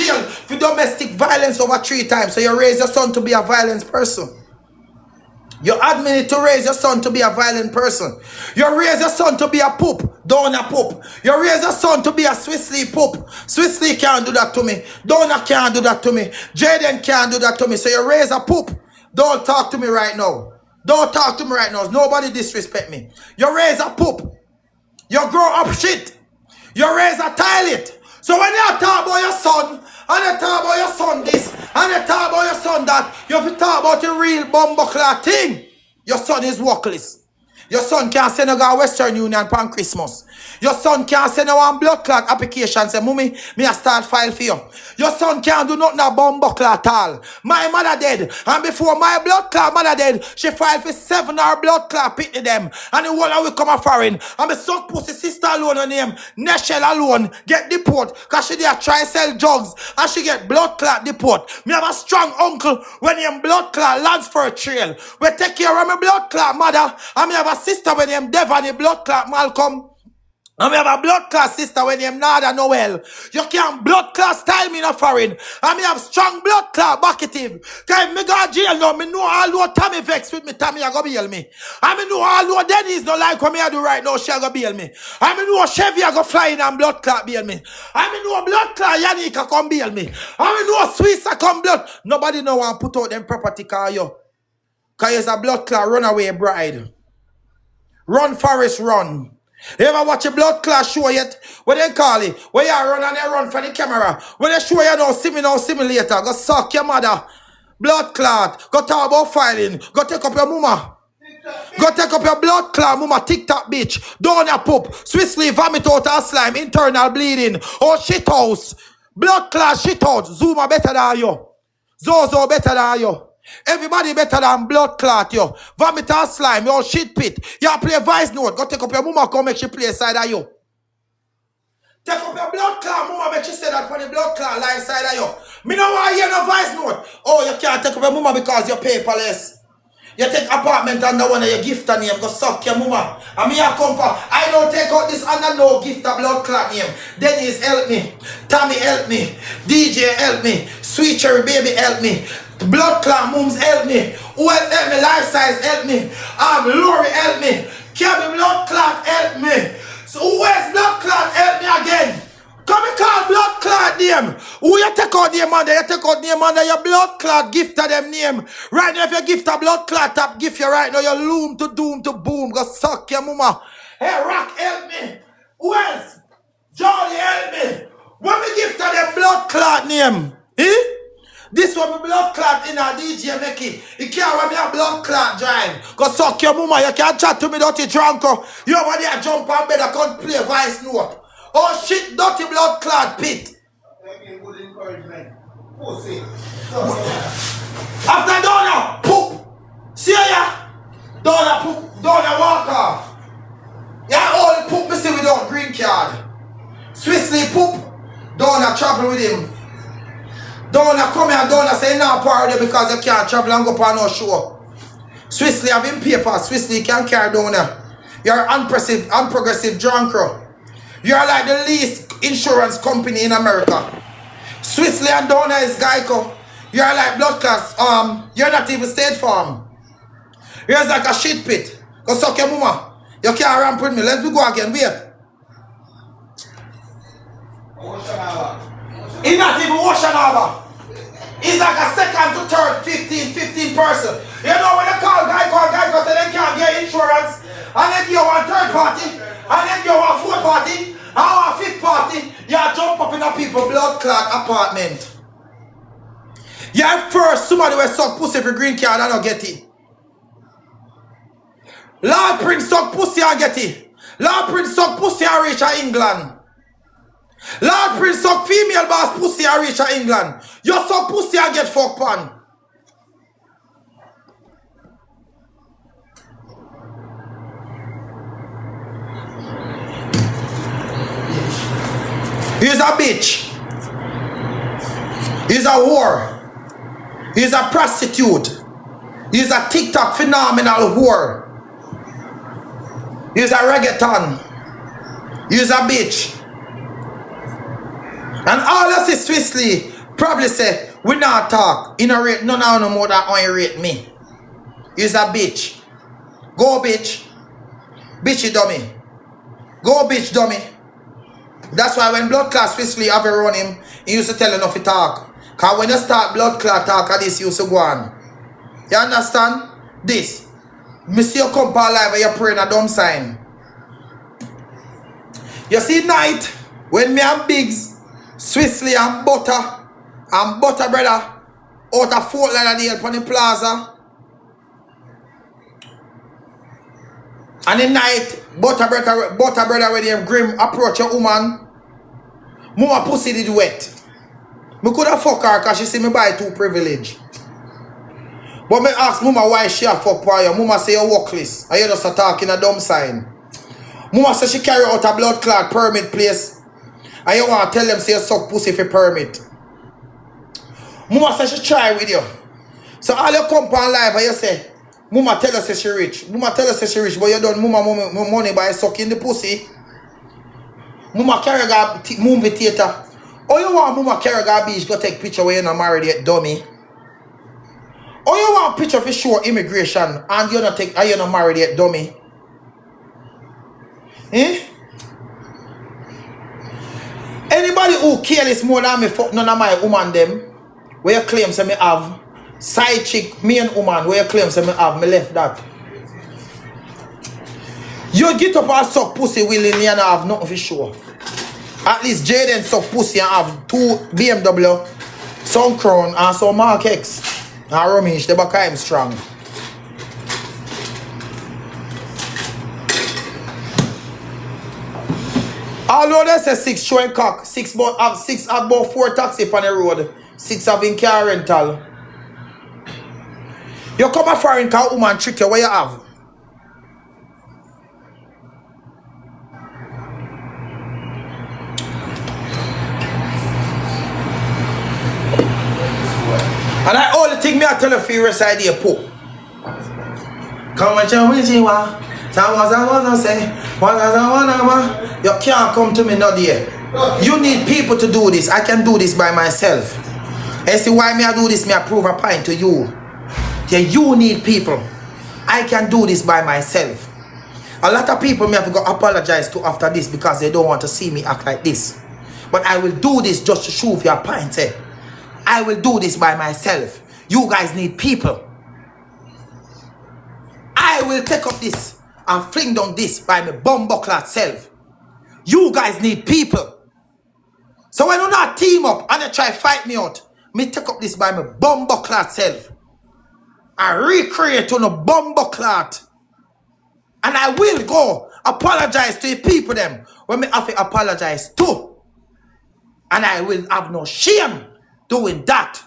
jail for domestic violence over 3 times. So you raise your son to be a violent person. You admit it to raise your son to be a violent person. You raise your son to be a poop, Donna poop. You raise your son to be a Swiss Lee poop. Swiss Lee can't do that to me. Donna can't do that to me. Jaden can't do that to me. So you raise a poop. Don't talk to me right now. Don't talk to me right now. Nobody disrespect me. You raise a poop. You grow up shit. You raise a toilet. So when you talk about your son, and you talk about your son this, and you talk about your son that, you have to talk about the real bumbleclad thing. Your son is workless. Your son can't send a guy Western Union for Christmas. Your son can't send a one blood clot application. Say, mommy, me a start file for you. Your son can't do nothing a bumbleclad at all. My mother dead. And before my blood clot mother dead, she filed for 7 hour blood clot pity them. And the whole we come a foreign. And my son pussy sister alone on name, Neshel alone, get deport. Cause she there try sell drugs. And she get blood clot deport. Me have a strong uncle when he blood clot lands for a trail. We take care of my blood clot mother. And me have a sister when him Devon blood clot Malcolm. And we have a blood clot sister when him Nada Noel. You can't blood clot style me in a foreign. And me have strong blood clot bucketive. Cause me go jail now. Me know all who Tommy vex with me. Tommy a go bail me. And me know all who Dennis don't like what me a do right now. She a go bail me. And me know Chevy a go fly in and blood clot bail me. And me know blood clot Yannick a come bail me. And me know Swiss a come blood. Nobody know want put out them property car you. Cause you's a blood clot runaway bride. Run Forest run. You ever watch a blood clot show yet? What they call it? Where you run and you run for the camera. When they show you now, see me later. Go suck your mother. Blood clot. Go talk about filing. Go take up your mama. Go take up your blood clot, mama. TikTok bitch. Down your poop. Swiss Lee vomit out her slime. Internal bleeding. Oh shit house. Blood clot shit out. Zuma better than you. Zozo better than you. Everybody better than blood clot, yo. Vomit and slime, yo, shit pit. You play voice note. Go take up your mama, come make she play side of you. Take up your blood clot, mama, make she say that for the blood clot live side of you. Me no want hear no voice note. Oh, you can't take up your mama because you're paperless. You take apartment under one of your gift name, go suck your mama. And me a come for, I don't take out this under no gift of blood clot name. Dennis help me. Tommy help me. DJ help me. Sweet Cherry Baby help me. Blood clot mums help me. Who else help me? Life size help me. Lori help me. Kevin blood clot help me. So who else blood clot help me again? Come and call blood clot name. Who you take out name under? You take out name under your blood clot gift of them name. Right now if you gift a blood clot top gift you right now you loom to doom to boom. Go suck your mama. Hey Rock help me. Who else? Johnny help me. When we gift of them blood clot name? Eh? This one me blood clot in a DJ make it. You can't want me a blood clot drive. Go suck your mama. You can't chat to me dirty drunko. You over there jump on bed and can't play voice note. Oh shit, dirty blood clot pit. Good encouragement. Pussy. After Donna, poop. See ya? Donna poop. Donna walk off. Yeah, all the poop me see without green card. Swiss Lee poop. Donna travel with him. Donna come here and Donna say now party because you can't travel and go on no show. Swiss Lee have him paper. Swiss Lee can't carry Donna. You're unprogressive drunk. You're like the least insurance company in America. Swiss Lee and Donna is Geico. You're like blood class. You're not even State Farm. You're like a shit pit. Go suck your mama. You can't ramp with me. Let's go again. Wait. It's not even Ocean Harbor. It's like a second to third 15 person. You know when you call Geico say they can't get insurance. And then you want third party. And then you want fourth party. And want fifth party. You jump up in a people blood clot apartment. You first somebody will suck pussy for green card and not get it. Lord Prince suck pussy and get it. Lord Prince suck pussy and reach England. Lord Prince suck female boss pussy and reach England. You suck pussy and get fucked pan. He's a bitch. He's a whore. He's a prostitute. He's a TikTok phenomenal whore. He's a reggaeton. He's a bitch. And all of this Swissley probably say, we not talk. You know rate none of no more than how you rate me. You's a bitch. Go bitch. Bitchy dummy. Go bitch dummy. That's why when blood clot Swissley have around him, he used to tell enough to talk. Cause when you start blood clot talk this used to go on. You understand? This. Me see you come for live and you praying a dumb sign. You see night when me and Biggs, Swissley and Butter brother out of Fort Lauderdale upon the plaza. And the night, Butter brother with him grim approach your woman. Mama pussy did wet. Me could have fuck her because she see me buy too privilege. But me ask Mama why she a fuck for you. Mama say you workless. And you just a talking a dumb sign. Mama say she carry out a blood clot permit place. And you want to tell them say you suck pussy for permit. Mama say she try with you. So all you come on live and you say, Mama tell us say she rich. Mama tell us say she rich, but you done Mama money by sucking the pussy. Mama carry a movie theater. Or you want Mama carry a beach go take picture where you're not married yet, dummy. Or you want picture for sure immigration and you're not married yet, dummy. Eh? Anybody who careless more than me fuck none of my woman them, where you claim say me have side chick, me and woman, where you claim say me have, me left that. You get up and suck pussy willingly and have nothing for sure. At least Jaden suck pussy and have 2 BMW, some Crown and some Mark X. And Ramesh, the back I'm strong. Although they say 6 showing cock, 6 have about 4 taxi on the road, 6 having car rental. You come a foreign car woman trick you, what you have? And I only think me I tell you for your side here, poop. Come and tell me what you want. You can't come to me not here. You need people to do this. I can do this by myself. And see why me I do this, me I prove a point to you. Yeah, you need people. I can do this by myself. A lot of people me have to go apologize to after this because they don't want to see me act like this. But I will do this just to prove your point. Eh? I will do this by myself. You guys need people. I will take up this and fling down this by my bumbuckler self. You guys need people. So when you not team up and you try to fight me out, me take up this by my bumbuckler self. I recreate on a bumbuckler. And I will go apologize to the people them when me have to apologize to. And I will have no shame doing that.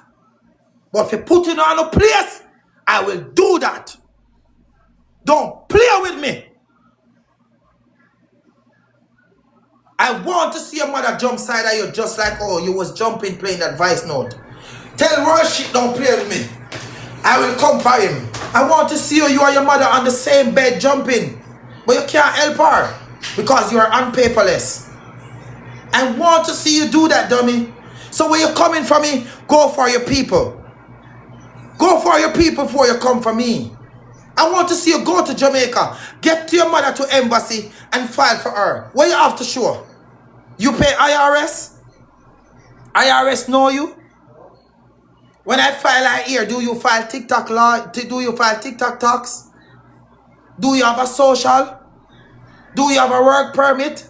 But if you put it on a place, I will do that. Don't play with me. I want to see your mother jump side of you just like oh you was jumping playing that voice note. Tell Worship don't play with me. I will come for him. I want to see you and your mother on the same bed jumping. But you can't help her because you are unpaperless. I want to see you do that, dummy. So when you're coming for me, go for your people. Go for your people before you come for me. I want to see you go to Jamaica. Get to your mother to embassy and file for her. What you have to show? You pay IRS? IRS know you? When I file out here, do you file TikTok law? Do you file TikTok tax? Do you have a social? Do you have a work permit?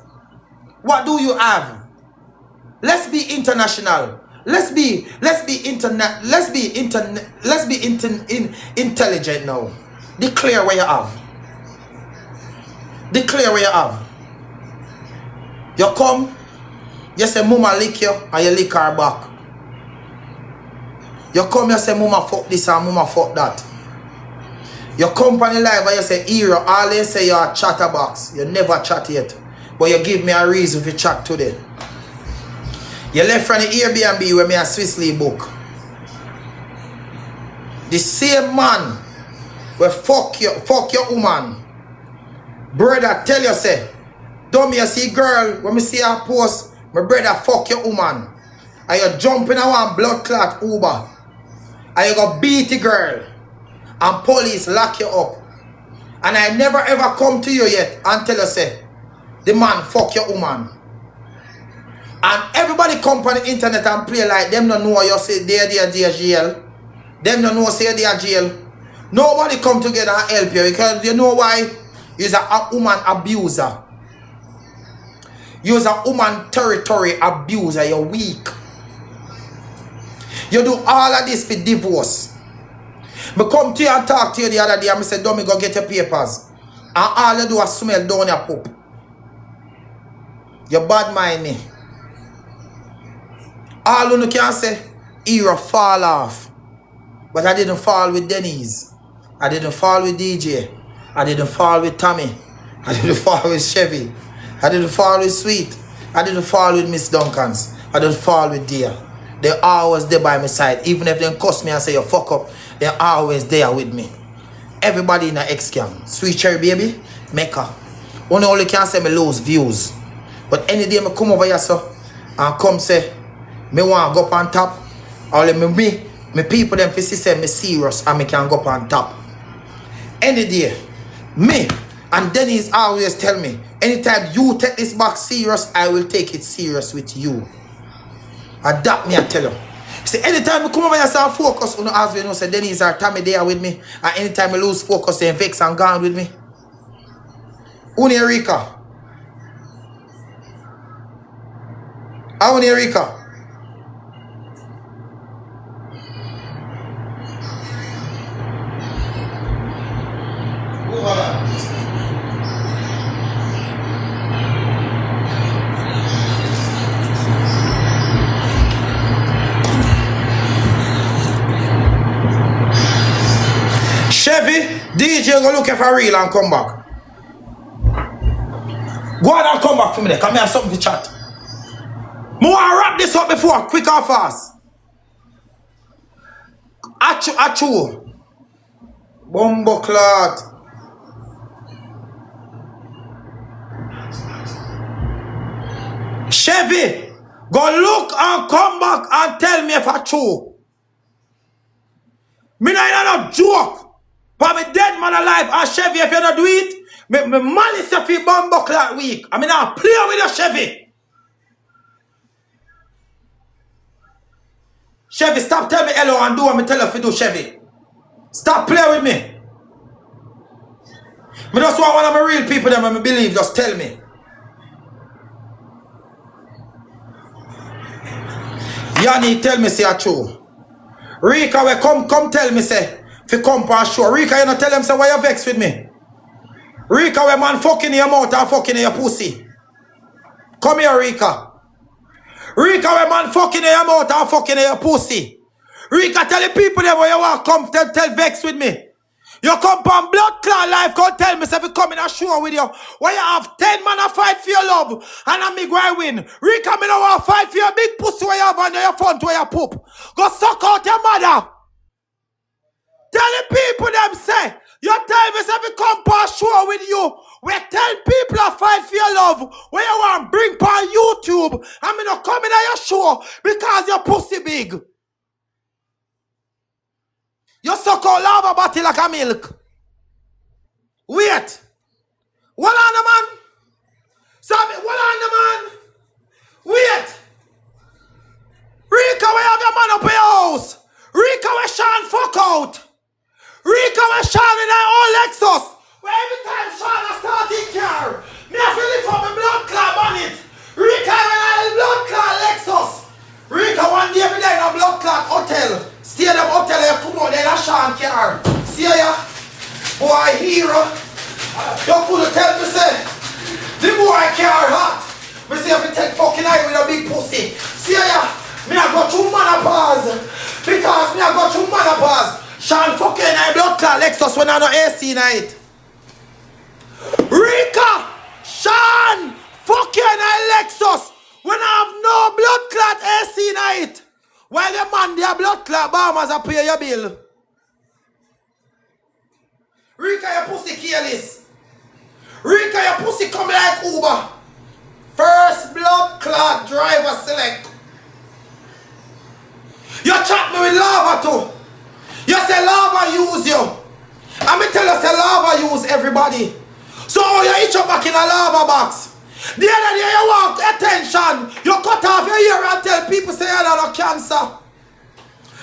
What do you have? Let's be international. Let's be intelligent now. Declare where you have. Declare where you have. You come, you say mama lick you and you lick her back. You come, you say mama fuck this and mama fuck that. You come on the live and you say hero, all they say you're a chatterbox. You never chat yet. But you give me a reason to chat today. You left from the Airbnb where me a Swissley book. The same man will fuck your woman. Brother tell you say, don't me see girl when me see her post, my brother fuck your woman. and you jump in a one blood clot Uber, and you go beat the girl, and police lock you up, and I never ever come to you yet and tell you say, the man fuck your woman. And everybody come on the internet and play like them don't know you say they're jail. Them don't know say they're jail. Nobody come together and help you because you know why? You're a woman abuser. You're a woman territory abuser. You're weak. You do all of this for divorce. I come to you and talk to you the other day and I say, don't go get your papers. And all you do is smell down your poop. You bad mind me. All you can say, era fall off. But I didn't fall with Denise. I didn't fall with DJ. I didn't fall with Tommy. I didn't fall with Chevy. I didn't fall with Sweet. I didn't fall with Miss Duncans. I didn't fall with Dear. They're always there by my side. Even if they cuss me and say you fuck up, they're always there with me. Everybody in the X-Cam. Sweet Cherry Baby, Mecca. Only can say me lose views. But any day I come over here so and come say me want to go up on top, or let me people them see say me serious and me can go up on top. Any day, me and Dennis always tell me, anytime you take this back serious, I will take it serious with you. Adapt me, I tell you. See, anytime I come over here and focus on the as we know, say Dennis or Tommy there with me, and anytime I lose focus, they vex and gone with me. Rika. How Rika? Chevy, DJ go look for real and come back. Go on and come back for me there. Come here, something to chat. I want to wrap this up before, quick and fast. Achu. Bumbo clot. Chevy, go look and come back and tell me if I true. Me not no joke. But me dead man alive and Chevy, if you don't do it, me malice if you bumbo clot week. I mean I play with your Chevy. Chevy, stop telling me hello and do what me tell you if you do, Chevy. Stop playing with me. Me just want one of my real people that me believe, just tell me. Yanni, tell me say a true. Rika, we come tell me say, if you come for a show. Rika, you not tell them say why you vex with me. Rika, we man fucking in your mouth and fucking in your pussy. Come here, Rika. Rika, we man fucking in your mouth and fucking in your pussy. Rika, tell the people there where you want come tell vex with me. You come on blood clot life, come tell me say if you come in a show with you, where you have 10 man a fight for your love, and a me go win. Rika, me no want fight for your big pussy where you have under your front where you poop. Go suck out your mother. Tell the people them say, you tell me say if you come on a show with you, where 10 people a fight for your love, where you want bring on YouTube, and me no come in your show because your pussy big. You suck out lava bottle like a milk. Wait. What on the man? Sammy, what on the man? Wait. Rika, we have your man up in your house. Rika, we Sean fuck out. Rika, we Sean in our own Lexus. Where every time Sean a starting car, me have to lift up my blood clot on it. Rika, we have a blood clot Lexus. Rika, one day we there in a blood clot hotel. Stay in the hotel and you come out there in a Sean car. See ya? Boy, hero. You could tell me say, the boy car hot. Me say if you take fucking eye with a big pussy. See ya? Me I got two menopause. Because me I got two menopause. Sean fucking in a blood clot Lexus when I no AC night. Rika! Sean! Fucking in a Lexus when I have no blood clot AC night. While the man their blood clot bombers a pay your bill. Rika, your pussy careless. Rika, your pussy come like Uber. First blood clot driver select. You chat me with lava too. You say lava use you. And me tell you say lava use everybody. So you each up back in a lava box. The other day you want attention. You cut off your ear and tell people say you have no cancer.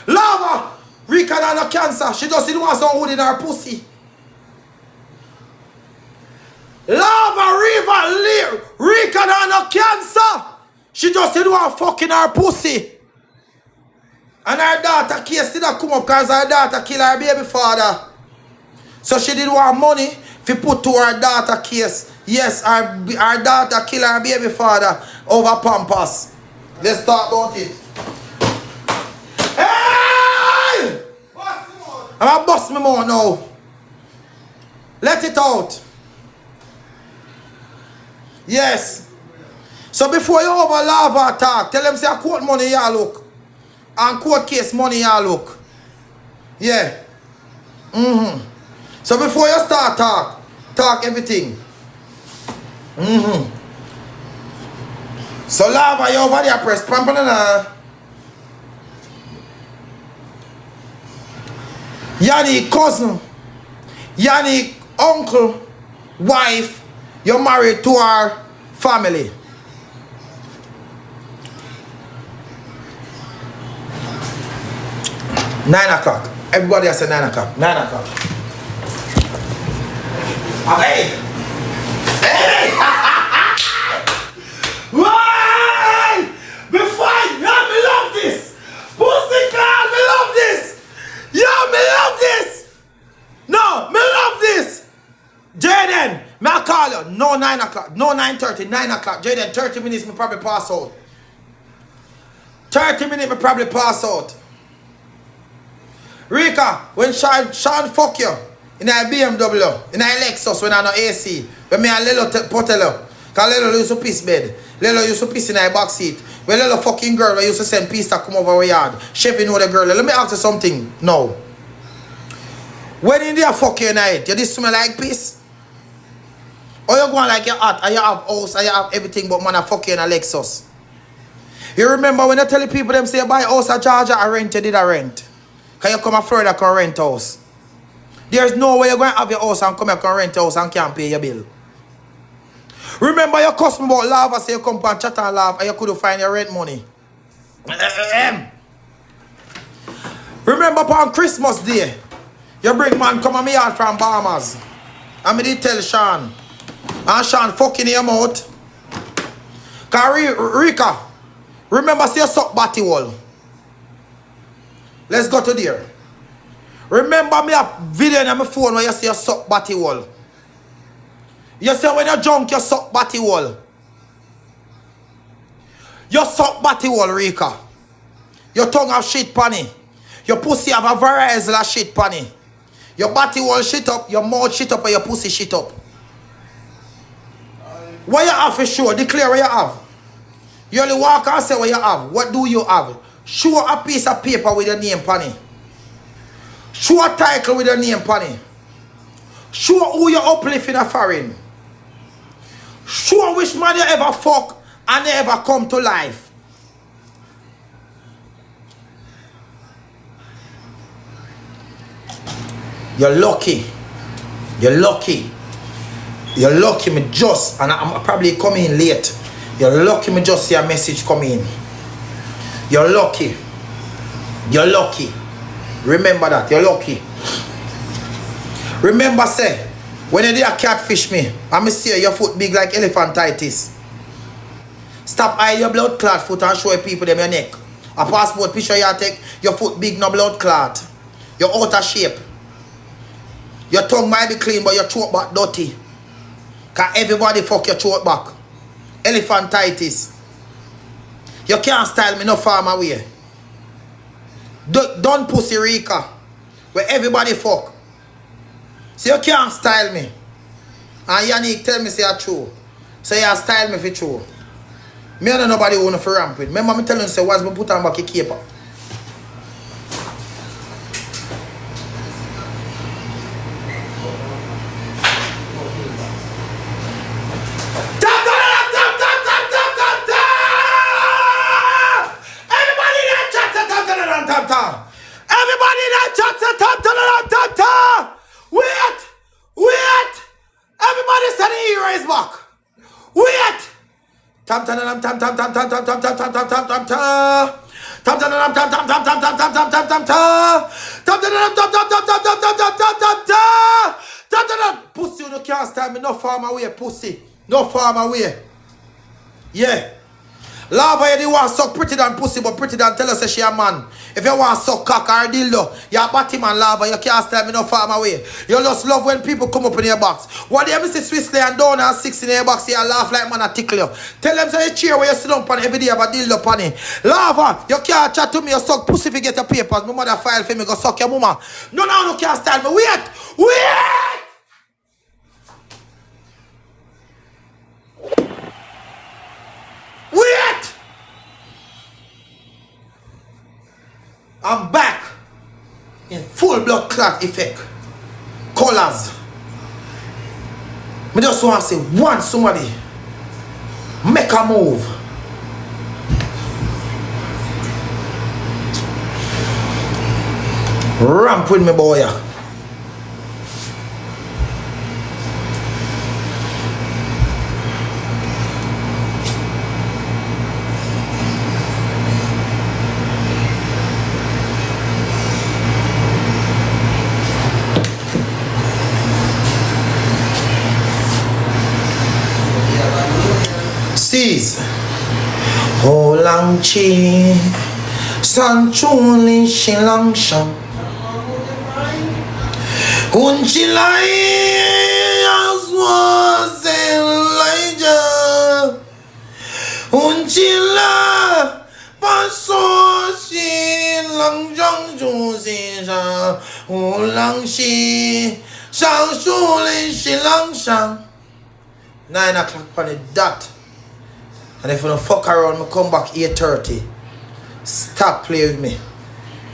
Lava, Rika had no cancer. She just didn't want some wood in her pussy. Lava, Rika had no cancer. She just didn't want fucking her pussy. And her daughter case did not come up because her daughter killed her baby father. So she didn't want money to put to her daughter case. Yes, her daughter killed her baby father over Pampas. Let's talk about it. Hey! I'm going to bust me more now. Let it out. Yes. So before you over lava attack, tell them say court money y'all look. And court case money y'all look. Yeah. So before you start talk everything. So lava you over there press pampanana. Yannick cousin, Yannick uncle, wife, you're married to our family. Nine o'clock. Everybody has said 9 o'clock. 9 o'clock. Hey! Hey! Why? Before me love this. Pussy girl, me love this. Yo, me love this. No, me love this. Jaden, me I call you. No 9 o'clock. No 9:30. 9 o'clock. Jaden, 30 minutes me probably pass out. 30 minutes me probably pass out. Rika, when Sean fuck you in a BMW, in a Lexus when I no AC, when me a little potelo, cause little used to piss bed, little used to piss in a back seat, when little fucking girl we used to send piece to come over our yard, Chevy know the girl. Let me ask you something now. When in there fuck you night, you just smell like piss? Or you going like you're hot, and you have house, and you have everything, but man I fuck you in a Lexus? You remember when I tell the people them say you buy house at Georgia, I rent, you did a rent. Can you come to Florida and rent house? There's no way you're going to have your house and come here and rent house and can't pay your bill. Remember your customer about lava, say you come and chat and laugh and you couldn't find your rent money. Remember upon Christmas Day, you bring man come on me out from Bahamas. And me did tell Sean. And Sean fucking him out. Cause Rika, remember say you suck batty wall. Let's go to there. Remember me a video on my phone where you see you suck batty wall. You say when you're drunk, you suck batty wall. You suck batty wall, Rika. Your tongue have shit panny. Your pussy have a variety of shit panny. Your batty wall shit up, your mouth shit up, and your pussy shit up. What you have for sure? Declare what you have. You only walk and say what you have. What do you have? Show a piece of paper with your name on it. Show a title with your name on it. Show who you uplift in a foreign. Show which man you ever fuck and they ever come to life. You're lucky. You're lucky. You're lucky me just, and I'm probably coming in late. You're lucky me just see a message come in. You're lucky. You're lucky. Remember that. You're lucky. Remember, say, when you do a catfish me, I'm see your foot big like elephantitis. Stop hide your blood clot foot and show people them your neck. A passport picture you take, your foot big no blood clot. You're out of shape. Your tongue might be clean, but your throat back dirty. Cause everybody fuck your throat back. Elephantitis. You can't style me no farm away. Don't pussy Rika. Where everybody fuck. So you can't style me. And Yannick tell me say you're true. So you style me for true. Me and nobody want to ramp with. Remember me telling you say once me put on back a cape. Everybody in that chat say tam. Wait. Everybody say the hero is back. Wait. Tam. Pussy, you can't stand me no farm away, pussy. No farm away. Yeah. Lava, you want to suck pretty than pussy, but pretty than tell us that she a man. If you want to suck cock or dildo, you're a batty man, lava, you can't stand me no farm away. You just love when people come up in your box. What do you see Swissley and down and 6 in your box, you laugh like man a tickle you. Tell them say you cheer where you sit down on every day about dildo on it. Lava, you can't chat to me, you suck pussy if you get your papers. My mother file for me, go suck your mama. No can't stand me. Wait. I'm back in full blood clot effect. Colors. I just want to say one somebody make a move. Ramp with me boy. Ho lang chi san chuli shilang sham kun chi lai as was Elijah kun chi la pa so shi lang jang ju si sha ho lang shi san chuli shilang sham 9 o'clock on the dot. And if you don't fuck around, me come back 8:30. Stop playing with me.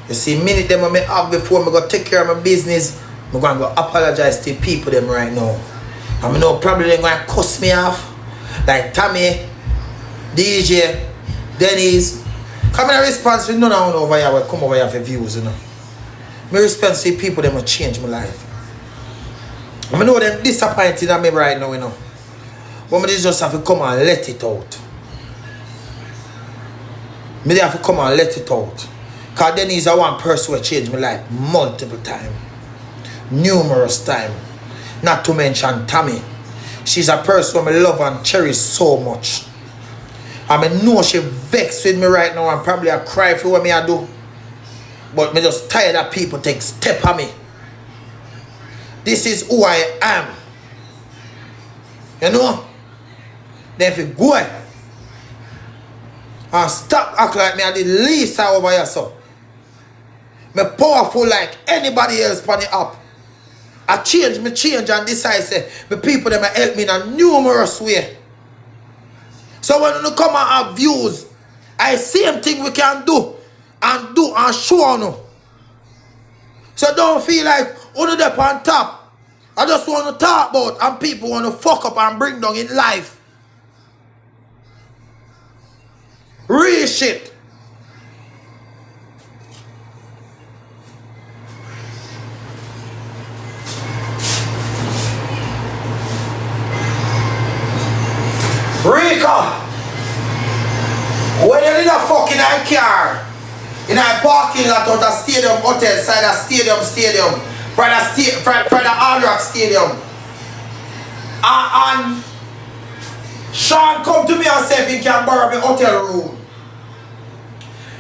You see, minute them I may have before me go take care of my business, I'm going to go apologize to people them right now. And I know probably they're going to cuss me off. Like Tommy, DJ, Dennis. Come in a response with none of them over here will come over here for views, you know. My response to people them will change my life. I know them disappointed at me right now, you know. But I just have to come and let it out. I have to come and let it out. Because Dennis is one person who changed my life multiple times. Numerous times. Not to mention Tammy. She's a person who I love and cherish so much. And I know she vexed with me right now and probably I cry for what I do. But I'm just tired of people take step on me. This is who I am. You know? Then if you go and stop acting like me at the least over here, so me powerful like anybody else on the app. I change and decide say the people that help me in a numerous way. So when you come and have views, I same thing we can do and show you. So don't feel like only up on top. I just want to talk about and people want to fuck up and bring down in life. Real shit. Rika, when you need a fucking car in a parking lot of the stadium hotel side of stadium for the Hard Rock Stadium, and Sean come to me and say if he can borrow my hotel room.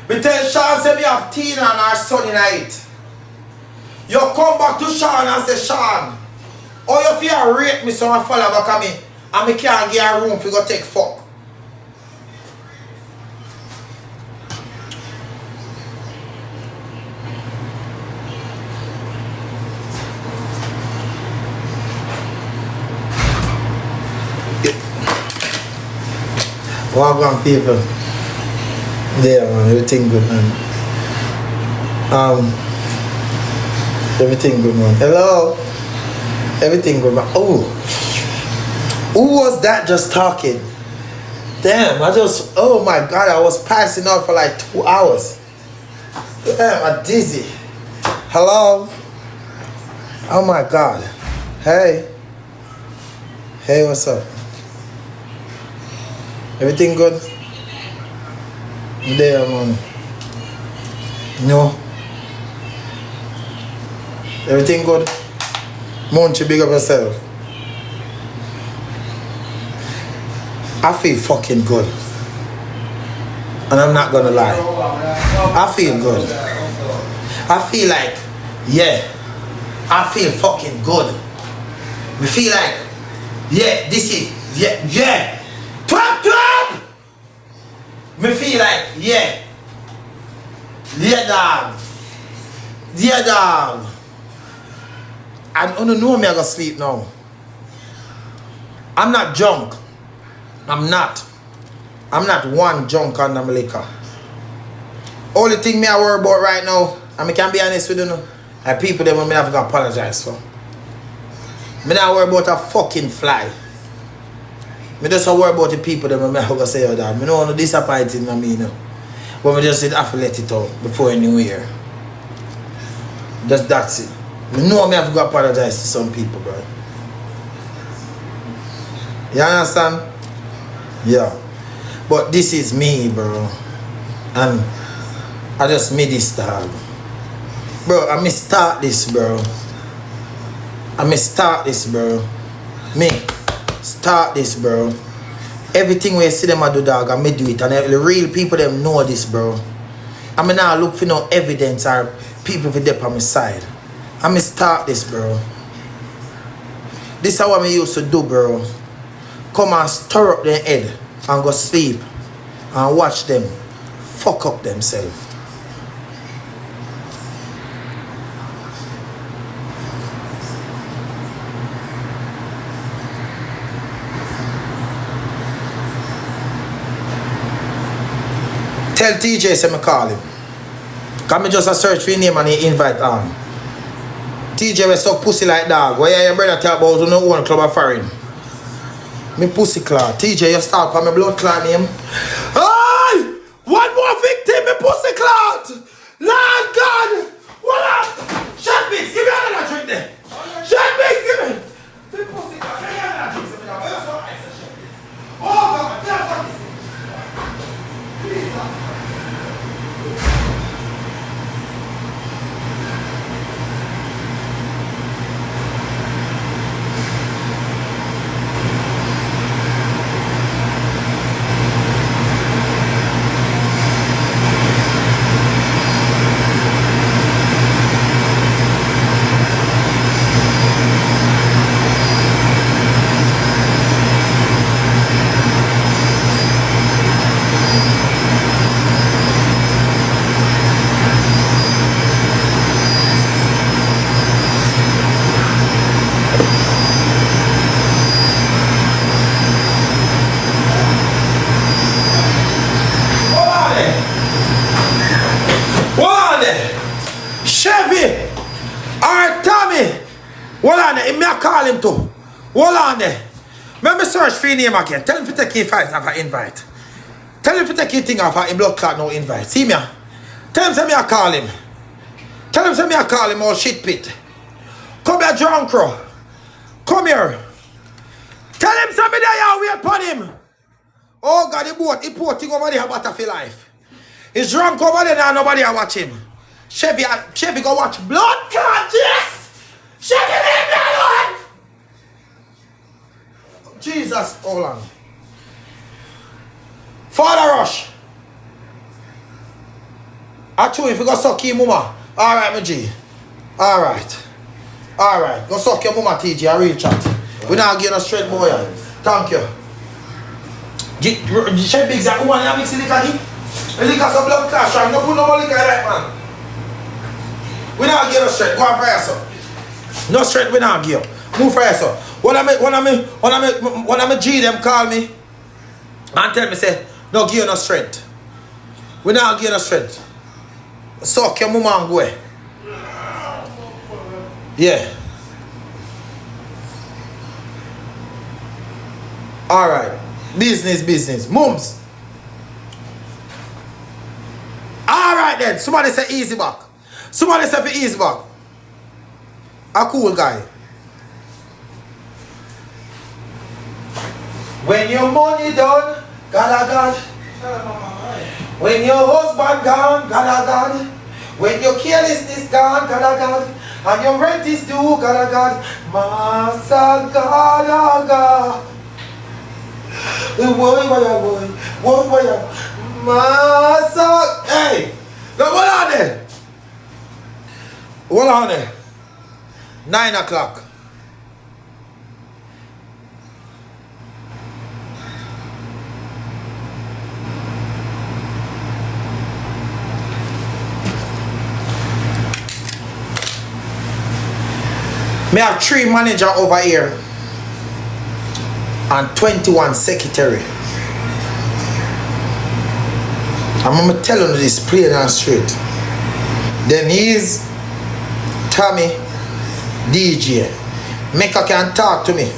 Me tell Sean say me have Tina and her son in it. You come back to Sean and say, Sean, how you feel rate me so I follow back at me and me can't get a room for go take fuck. Welcome people. Yeah man, everything good man. Everything good man. Hello. Everything good man. Oh. Who was that just talking? Damn, oh my god, I was passing out for like 2 hours. I'm dizzy. Hello? Oh my God. Hey. Hey, what's up? Everything good? There, man. No? Everything good? Munch, big up yourself. I feel fucking good. And I'm not gonna lie. I feel good. I feel like, yeah, I feel fucking good. We feel like, yeah, this is, yeah. Twap! Me feel like, yeah. Dawg. I don't know me I go sleep now. I'm not drunk. I'm not one drunk on the liquor. Only thing me I worry about right now, and I can be honest with you now, are people that me have to apologize for. Me not worry about a fucking fly. Me just worry about the people that me have to say that. Me don't want to disappoint in me now. But me just have to let it out before New Year. Just that's it. Me know me have to apologize to some people, bro. You understand? Yeah. But this is me, bro. And I just made this start. Bro, I may start this, bro. Me start this, bro. Everything where you see them I do, dog, I may do it. And the real people them know this, bro. I may now look for no evidence or people for them on my side. I may start this, bro. This is what I used to do, bro. Come and stir up their head and go sleep and watch them fuck up themselves. Tell TJ say me call him. Can me just a search for his name and he invite on. TJ was so pussy like dog. Why your brother talk about you no own club of foreign? Me pussy clot. TJ you start for my blood clot name. Hey! One more victim, me pussy clot! Lord God! What up? Shot Biggs, give me another drink there. Shot Biggs, give me. Me pussy clot. Give me another drink. Oh God, please stop. Hold on there, me I call him too. Hold on there. Let me search for your name again. Tell him to take your fight off an invite. Tell him to take your thing off an blood clot no invite. See me? Tell him say me I call him. Tell him say me I call him all shit pit. Come here, drunk crow. Come here. Tell him say me there wait upon him. Oh God, he poor thing over there about for life. He's drunk over there now nobody watch him. Chevy go watch blood clot, yes! Shake it in there, Lord! Jesus, hold on. Father Rush. Actually, if you go suck your mama. Alright, my G. Alright. Go suck your mama, TG. I real chat. We now get a straight boy. Thank you. Shake Biggs, that woman, you mix the liquor in? The liquor some blood clash, right? No put no more liquor right, man. We now get a straight. Go on for yourself. No strength we now give. Move for yourself. When I'm a G them call me and tell me say, no give you no strength. We now give you no strength. Suck your mama and go. Yeah. Alright. Business. Mums. Alright. Alright then, somebody say easy back. Somebody say for easy back. A cool guy. When your money done, God. When your husband gone, God. When your carelessness gone, God. And your rent is due, God. Master God. Boy. Master. Hey, now what on there? What on there? 9 o'clock. Me have 3 manager over here and 21 secretary. I'm gonna tell you this plain and straight. Then he's Tommy, DJ. Mecca can talk to me.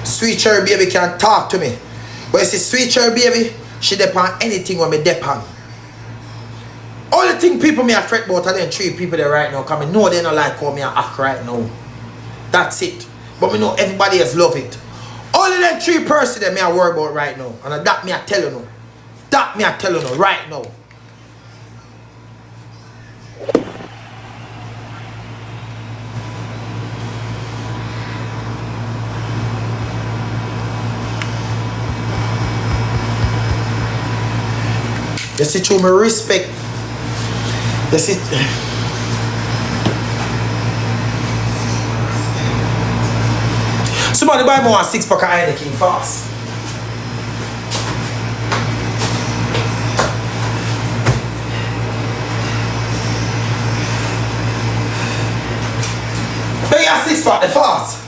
Sweet Cherry Baby can talk to me. But you see, Sweet Cherry Baby, she depend anything when me depend. Only thing people me a fret about are them 3 people there right now, because I know they don't like how me a act right now. That's it. But we know everybody else love it. Only them 3 persons that me a worry about right now. And that me a tell you now. That me a tell you now right now. You see, through my respect. You see. Somebody buy me 1 6-pack of Heineken fast. Buy a 6-pack the fast.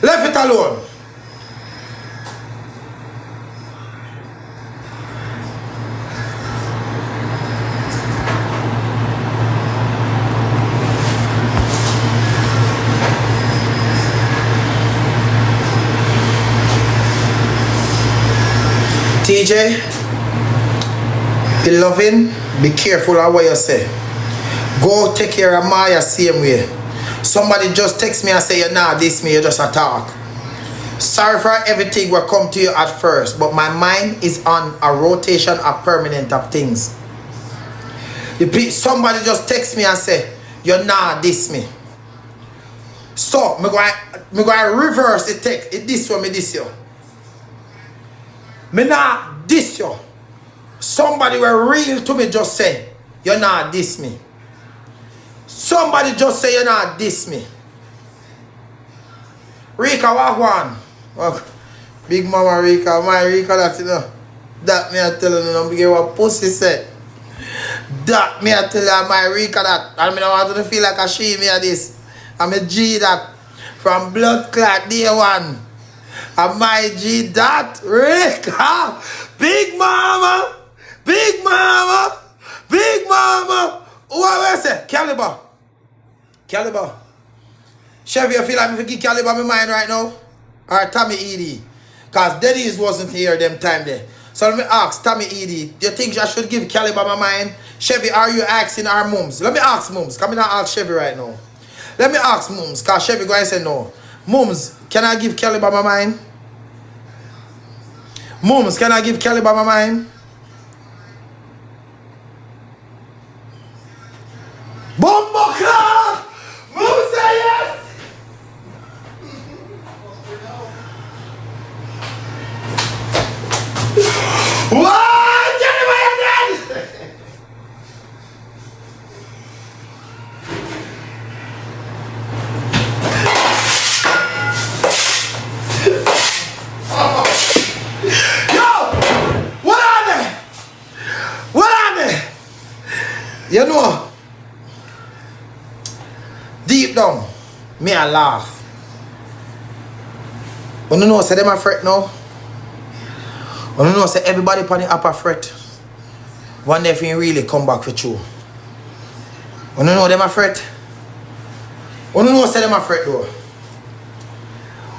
Left it alone. TJ, be loving, be careful of what you say. Go take care of Maya same way. Somebody just text me and say, you nah, this me, you just a talk. Sorry for everything will come to you at first, but my mind is on a rotation of permanent of things. Somebody just text me and say, you nah, this me. So, I'm going to reverse the text. It this one, me this you. Me nah, this you. Somebody were real to me just say, you nah, this me. Somebody just say you not diss me. Rika, what one? Oh, big mama Rika, my Rika that you know. That me I tell you no big what pussy said. That me I tell you my Rika that. And me don't want to feel like a she me a this. I'm a G that from blood clot day 1. And my G that Rika. Big mama. Big mama. Big mama. What I say? Caliber. Caliber. Chevy, you feel like me give Caliber my mind right now? Or Tommy Edie? Because Denny's wasn't here them time there. So let me ask Tommy Edie, do you think I should give Caliber my mind? Chevy, are you asking our mums? Let me ask mums. Come in and ask Chevy right now. Let me ask mums, because Chevy go and say no. Mums, can I give Caliber my mind? Mums, can I give Caliber my mind? Bombo Club! Mums say yes! What? Tell me what you did! Yo! What are they? What are they? You know, deep down, me I laugh. You know say them a fret now? You know say everybody on the upper fret. One day if you really come back with you. You know them a fret? You know say them a fret though?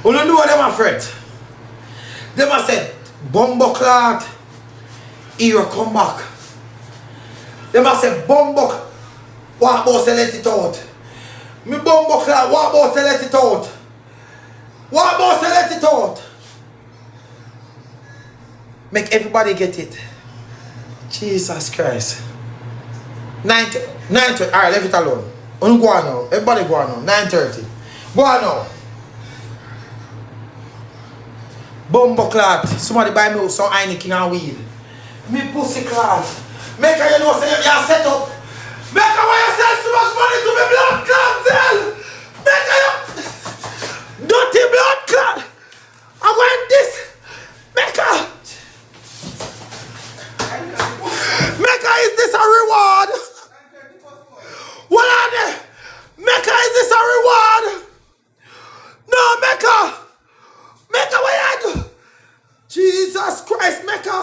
You know them a fret? Them a say, Bumbo clot, here come back. Them a say, Bumbo, what about to let it out? Me bumbo clot, what about to let it out? What about to let it out? Make everybody get it. Jesus Christ. 9:30. Alright, leave it alone. Go on now. Everybody go on now. 9:30. Go on now. Bumbo clot. Somebody buy me some Heineken and weed. Me pussy clot. Make her you know say you set up. Make her why you sell so much money to me blood clot sell. Make her you dirty blood clot. I want this. Make her. Mecca, is this a reward? What are they? Mecca, is this a reward? No, Mecca. Mecca, what you do? Jesus Christ, Mecca.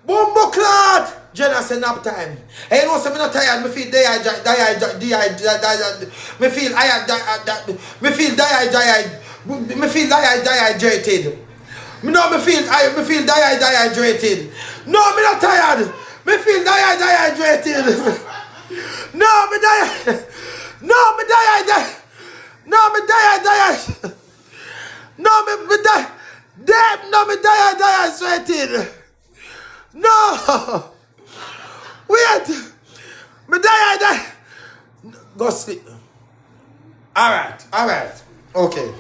Bumbo clot. Jenna say nap time. Hey, you know, so I'm not tired. Me feel dehydrated. Me feel dehydrated. No, me not tired. Me feel dehydrated. No, me dehydrated. No, me dehydrated. No, me dehydrated. No, me dehydrated. No. Wait. Me dehydrated. Go sleep. Alright. Okay.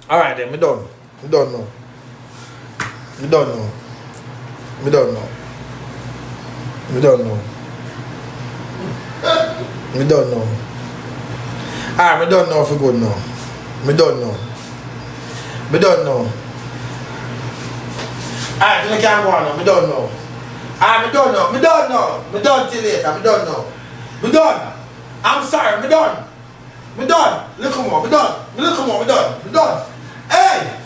Alright then, me done. Me don't know. Me don't know. Me don't know. Me don't know. Me don't know. Ah, me don't know if you good now. Me don't know. Me don't know. Ah, you can't go on now. Me don't know. Ah, me don't know. Me don't know. Me done till later. Me don't know. Me done. I'm sorry. Me done. Me done. Look more. Me done. Look more. Me done. Me done. Hey.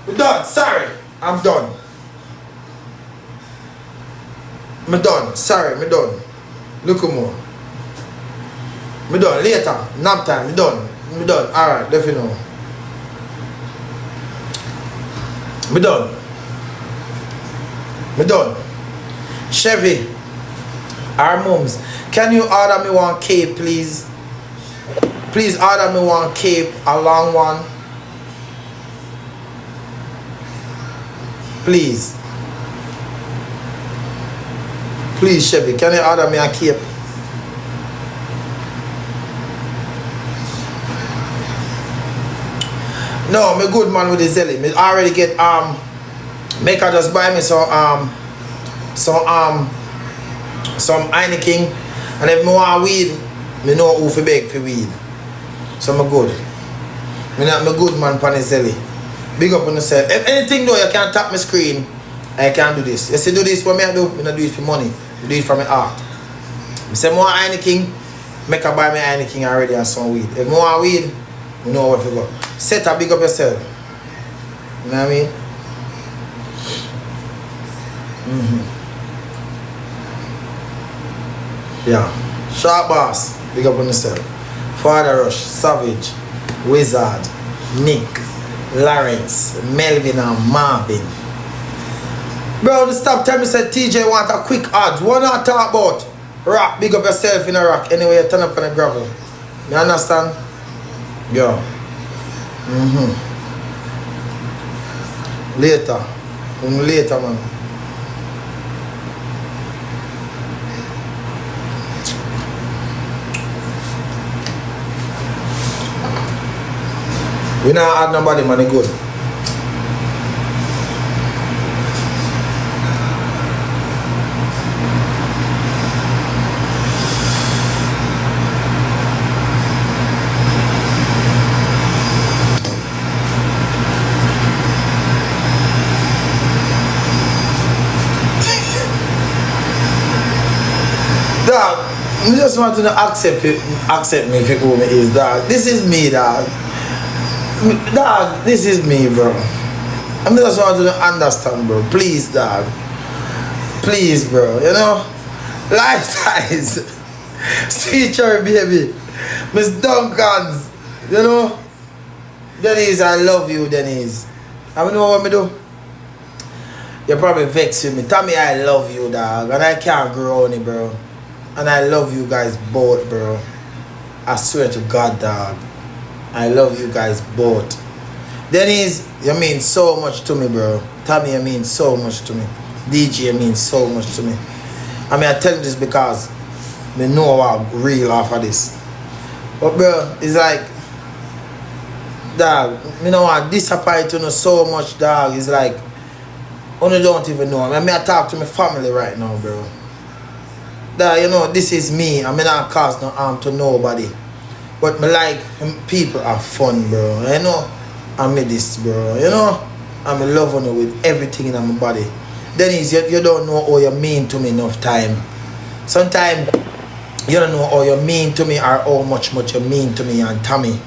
Me done. Sorry. I'm done. Me done. Sorry, me done. Look more. Me done. Later. Nap time. Me done. Me done. Alright, let you know. Me done. Me done. Chevy. Our mums. Can you order me one cape, please? Please order me one cape, a long one. Please. Please, Chevy, can you order me a cape? No, me good man with the zelly. Me already get make her just buy me some Heineken, and if me want weed, me know who to beg for weed. So me good. Me good man for the zelly. Big up on yourself. If anything though, you can tap my screen. I can do this. You see, do this for me, I do. I don't do it for money. I do it for my art. I say, more Heineken, make her buy me Heineken already and some weed. If more weed, you know where to go. Set up, big up yourself. You know what I mean? Yeah. Sharp boss, big up on yourself. Father Rush, Savage, Wizard, Nick, Lawrence, Melvin and Marvin. Bro, stop telling me say TJ want a quick odds. What not talk about? Rock, big up yourself in a rock. Anyway, you turn up on the gravel. You understand? Yeah. Later. Later, man. We not add nobody money good. Dog, I just want to accept me if you who me is, dog. This is me, dog. Dog, this is me, bro. I just want to understand, bro. Please, dog. Please, bro. You know? Life size. Sweet cherry baby. Miss Duncan's. You know? Denise, I love you, Denise. And you know what me do? You're probably vexed with me. Tell me I love you, dog. And I can't grow on it, bro. And I love you guys both, bro. I swear to God, dog. I love you guys both. Denise, you mean so much to me, bro. Tommy, you mean so much to me. DJ, you mean so much to me. I mean, I tell you this because I know I'm real off of this. But, bro, it's like, dog, you know what, disappoint you so much, dog. It's like, you don't even know. I mean, I talk to my family right now, bro. Dog, you know, this is me. I mean, I cause no harm to nobody. But me like, people are fun, bro. You know, I'm this, bro. You know, I'm in love you with everything in my body. Denise, you don't know how you mean to me enough time. Sometimes, you don't know how you mean to me or how much you mean to me and Tommy.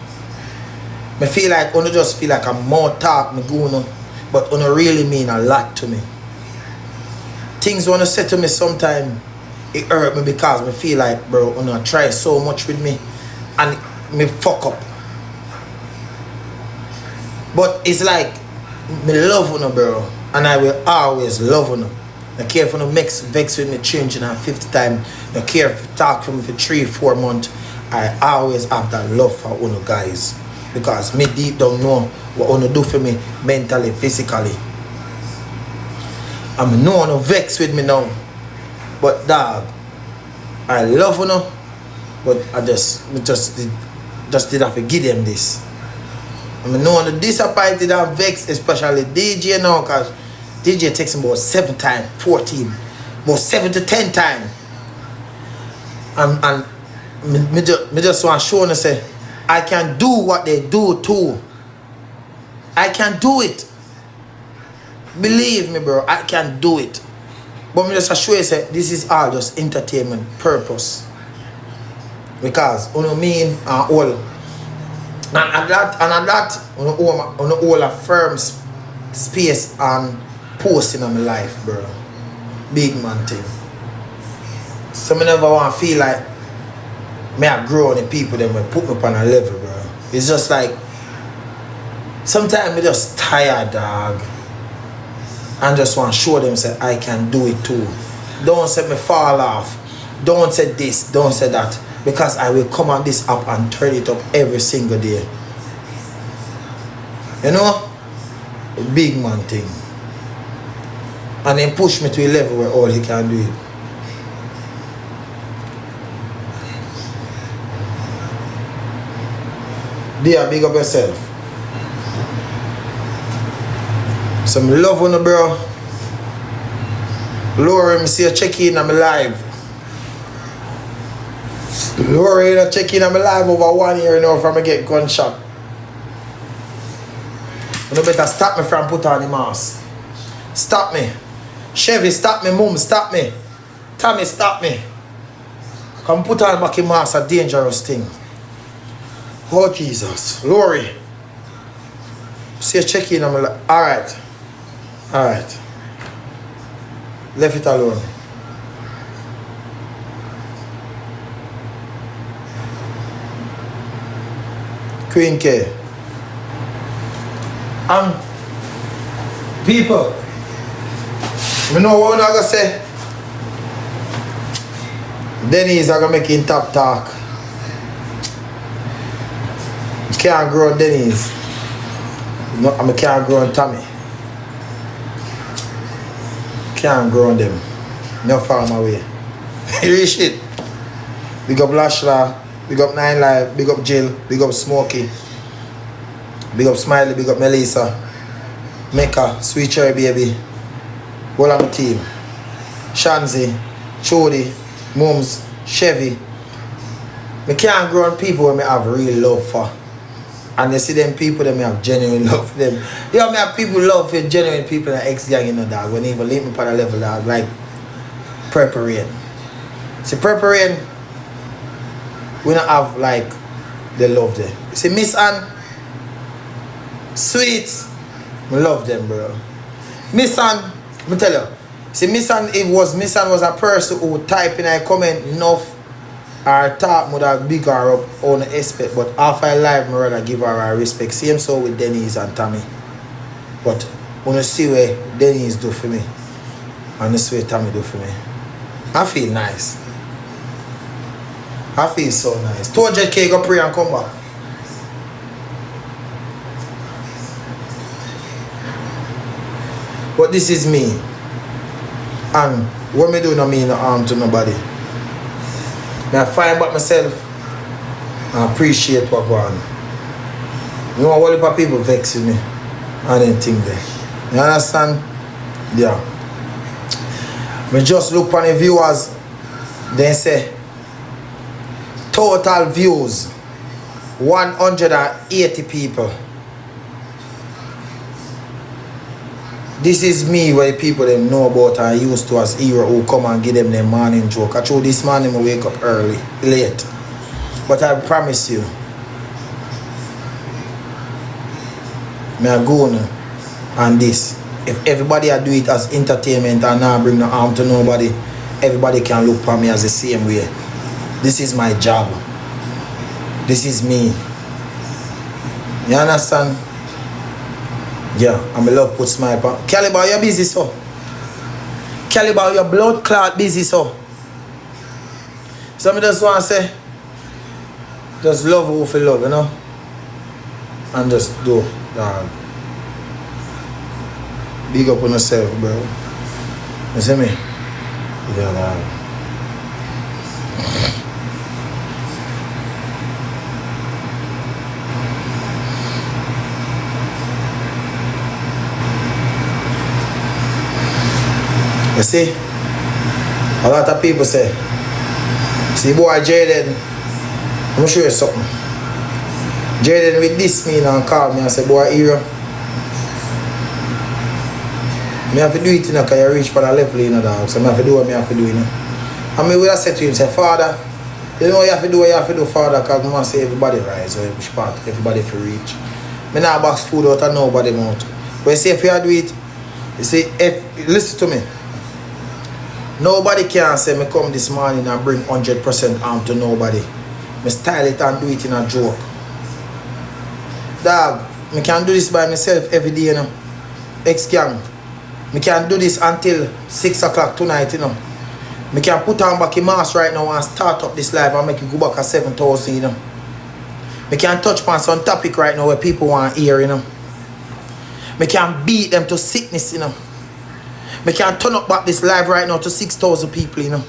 I feel like, I just feel like I'm more talk, me go, but I really mean a lot to me. Things wanna say to me sometimes, it hurt me because I feel like, bro, I try so much with me and me fuck up. But it's like, me love you, bro, and I will always love you. I care if you vex with me 350 times. I care if you talk to me for 3-4 months. I always have that love for you guys. Because me deep down know what you do for me mentally, physically. I know you vex with me now. But dog, I love you, but I just did have to give them this. I know you disappointed and vexed, especially DJ now, because DJ takes him about 7 times, 14, about 7 to 10 times. And me just want to show and say, I can do what they do too. I can do it. Believe me, bro, I can do it. But me just assure you, say, this is all just entertainment purpose. Because, you know, me and all. And that, on all a firm space and posting on my life, bro. Big man thing. So I never want to feel like me I grow on the people that will put me up on a level, bro. It's just like sometimes me just tired, dog. And just want to show them say I can do it too. Don't say me fall off. Don't say this, don't say that. Because I will come on this up and turn it up every single day. You know? A big man thing. And then push me to a level where all he can do it. Dear, big up yourself. Some love on the bro. Laura, me see you check in on my live. Laura, you check in on my live over 1 year now from I get gunshot. You better stop me from put on the mask. Stop me. Chevy, stop me. Mum, stop me. Tommy, stop me. Come put on back in mask, a dangerous thing. Oh Jesus. Lori. See you check in on my live. Alright. Alright. Left it alone. Queen K. People, you know what I'm gonna say? Denise are gonna make him top talk. Can't grow Denise. No, I can't grow Tommy. Can't grow them. No far my way. Real shit. Big up Lashla, big up Nine Live, big up Jill, big up Smokey, big up Smiley, big up Melissa, Mecca, Sweet Cherry Baby, all of my team. Shanzi, Chody, Mums, Chevy. I can't grow on people where I have real love for. And you see them people that I have genuine love for them. You know, I have people love for genuine people and ex-gang, you know, dog. When they even leave me on a level, dog, like Purple Rain. See, Purple Rain, we don't have like the love there. You see, Miss Ann, Sweets. I love them, bro. Missan, me tell you. See, Missan was a person who type in a comment enough or talk more that big her up on the expect. But after I live, I rather give her respect. Same so with Denise and Tommy. But when you see what Denise do for me, and you see what Tommy do for me, I feel nice. I feel so nice. 200K go pray and come back. But this is me. And what me do not mean no harm to nobody. I find about myself and appreciate what go on. You know what if people vex with me and then think there. You understand? Yeah. Me just look on the viewers, then say total views 180 people. This is me where the people them know about and used to as hero who come and give them their morning joke. I told this morning I wake up late. But I promise you, me I go on this. If everybody I do it as entertainment and not bring no harm to nobody, everybody can look for me as the same way. This is my job. This is me. You understand? Yeah, and I love put smile on. Caliber, you're busy, so. Caliber, your blood clot busy, so. So I just want to say, just love who feel love, you know? And just do, dog. Big up on yourself, bro. You see me? Yeah, dog. You see, a lot of people say, see boy Jaden, I'm gonna show you something. Jaden with this me and call me and say, boy hero, me have to do it, you know, because you reach for the level, you know, dog. So I have to do what I have to do, you know. And me would have said to him, say, Father, you know you have to do what you have to do, Father, because I want to say everybody rise, or everybody for reach. Me not box food out of nobody mouth. But you see, if you do it, you see, if, listen to me. Nobody can say me come this morning and bring 100% harm to nobody. Me style it and do it in a joke. Dog, me can do this by myself every day, you know. Ex-gang. Me can do this until 6 o'clock tonight, you know. Me can put on back a mask right now and start up this live and make it go back at 7,000, you know. Me can touch upon some topic right now where people want to hear, you know. Me can beat them to sickness, you know. Me can turn up back this live right now to 6,000 people, you know.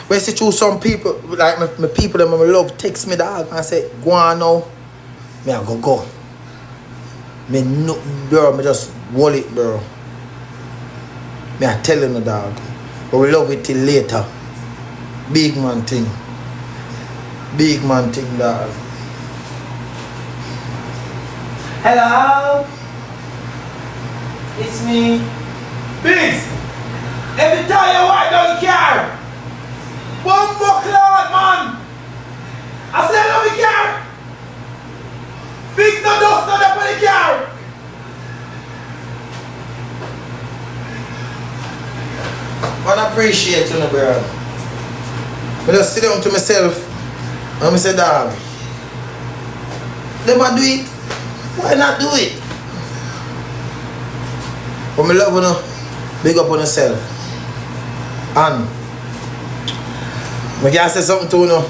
When I see through some people, like my people that I love, text me, dog, and I say, go on now. Me I go. Me no, bro, me just wall it, bro. Me I tell you, dog. But we love it till later. Big man thing. Big man thing, dog. Hello? It's me. Biggs! Every time you walk down the car, bumbo cloud, man! I said, love the car! Biggs no dust not up on the car! I appreciate you, bro. I just sit down to myself and I say, dog, never do it. Why not do it? But I love you, know. Big up on yourself. And I can say something to you know.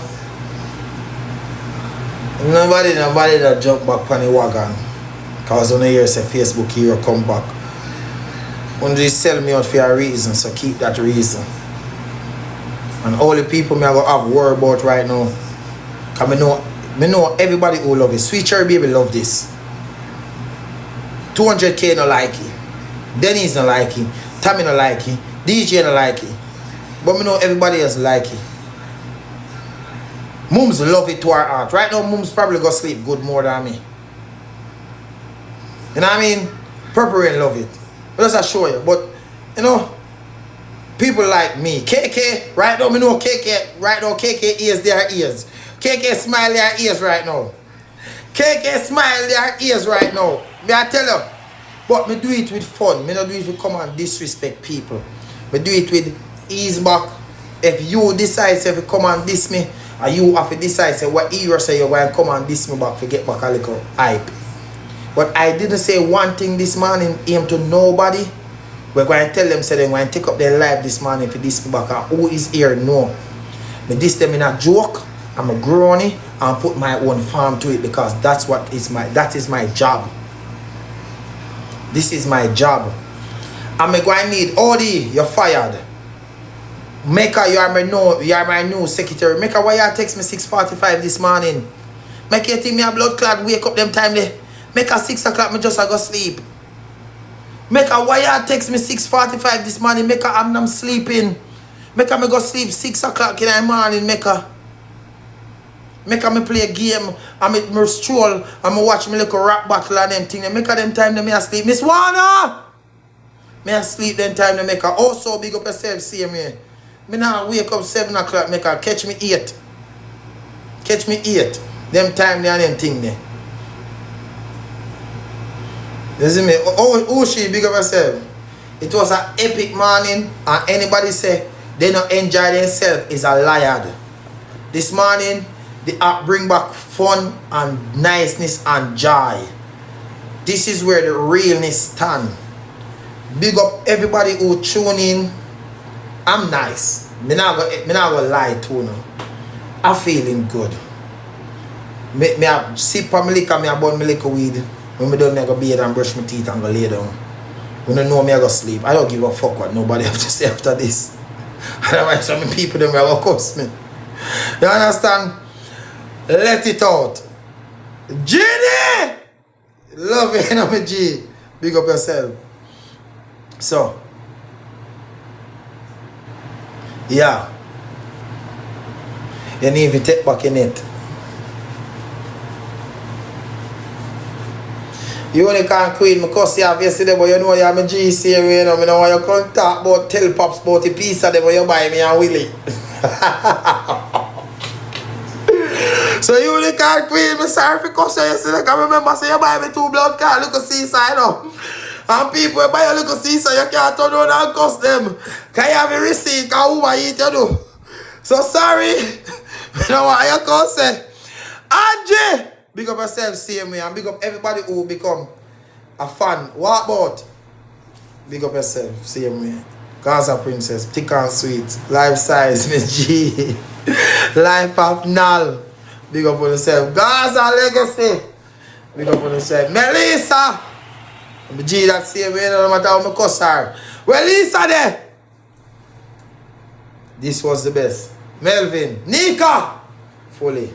Nobody that jump back on the wagon. Cause when I hear say Facebook hero come back. When they sell me out for a reason, so keep that reason. And all the people me I go have worry about right now. Cause me know everybody who love it. Sweet Cherry Baby love this. 200K no like it. Denny's no like it. Tommy no like it. DJ no like it. But me know everybody else like it. Mums love it to our heart. Right now, Mums probably go sleep good more than me. You know what I mean? Purple Rain love it. But just show you. But, you know, people like me. KK, right now, me know KK. Right now, KK ears their ears. KK smile their ears right now. KK smile their ears right now. Me I tell you. But me do it with fun. Me not do it with come and disrespect people. Me do it with ease back. If you decide say if you come and diss me, and you have to decide say what you say you're going to come and diss me back to get back a little hype. But I didn't say one thing this morning aim to nobody. We're going to tell them say they're going to take up their life this morning if you diss me back. And who is here? No. Me diss them in a joke. I'm a groany and put my own farm to it because that is my job. This is my job. I'm going to need Odi, you're fired. Mecca, you are my new secretary. Mecca, why you text me 6:45 this morning? Make you think me a blood clot wake up them time there. Mecca 6 o'clock me just I go sleep. Mecca, why you text me 6:45 this morning? Mecca, I'm sleeping. Mecca, me go sleep 6 o'clock in the morning, Mecca. Mecca, me play a game. I'm me stroll. I'm watch me little rap battle and them thing. Mecca, them time me I sleep. Miss Warner! Me I sleep them time to make her also big up yourself, see me. Me now wake up 7 o'clock, make her catch me 8. Catch me 8. Them time there and them thing there. You see me? Oh she big up yourself. It was an epic morning and anybody say they don't enjoy themselves is a liar. This morning the app bring back fun and niceness and joy. This is where the realness stand. Big up everybody who tune in. I'm nice. Me not gonna lie to you. I'm feeling good. Me I sip on my liquor, me I burn my liquor weed. When me done, me I go bathe and brush my teeth and go lay down. When I know me I go sleep. I don't give a fuck what nobody have to say after this. Otherwise some people them will curse me. You understand? Let it out. Genie! Love you, you know me G. Big up yourself. So, yeah, you need to take back in it. You only can't queen because you have yesterday, but you know you have a GC, you know, I know you can't talk about, tell pops about the piece of them when you buy me and Willie. So you only can't queen me, sorry for cussing yesterday, because remember, say you buy me 2 blood cards, look at seaside up. And people buy a little season, you can't turn on and cuss them. Can you have a receipt? Can Uber eat you do? So sorry. You know what you can say? Angie! Big up yourself, same way. And big up everybody who become a fan. What about? Big up yourself, same way. Gaza Princess, thick and sweet. Life size, Miss G. Life of Nal. Big up on yourself. Gaza Legacy. Big up on yourself. Melissa. The G that same way, no matter how I cuss her. Well, Lisa there. This was the best. Melvin. Nika. Fully.